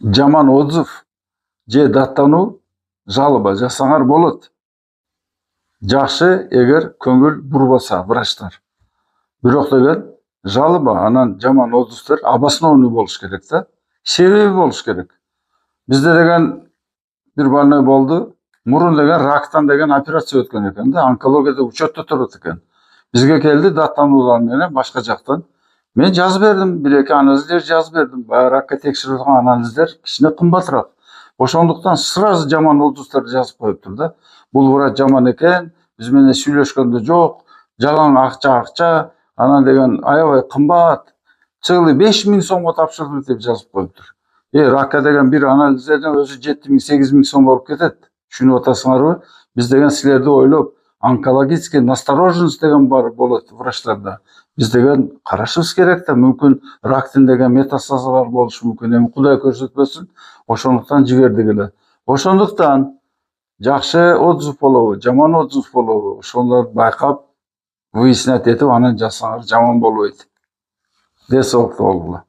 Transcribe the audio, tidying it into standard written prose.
жаман отзыв же даттануу жалоба жасаңар болот. Жакшы эгер көңүл бурбаса врачтар. Бирок деген жалоба анан жаман отзывтар обоснованный болуш керек да. Себеби болуш керек. Бизде деген бир больной болду. Мурун деген рактан деген операция өткөн экен да, онкологияда учетто турат экен. Бизге келди даттануулар менен башка жактан. Мен жазып бердим, бир-эки анализдер жазып бердим. Ракка текшерип аткан анализдер кичине кымбатыраак. Ошондуктан сразу жаман отзывтарды жазып коюптур да. Бул врач жаман экен, биз менен сүйлөшкөндө жок, жалаң акча, анан деген аябай кымбат, целый 5000 сомго тапшырдык деп жазып коюптур. Ракка деген бир анализдерден өзү 7000-8000 сом болуп кетет. Түшүнүп атасыңарбы? Биз деген силерди ойлоп, онкологический настороженность деген бар болот врачтарда. Биз деген карашыбыз керек да, мүмкүн рактын деген метастазалар болушу мүмкүн. Эми Кудай көрсөтпөсүн, ошондуктан жибердик эле. Ошондуктан жакшы отзыв болобу, жаман отзыв болобу, ошолорду байкап, выяснять этип анан жасаңар жаман болбойт. Ден соолукта болгула.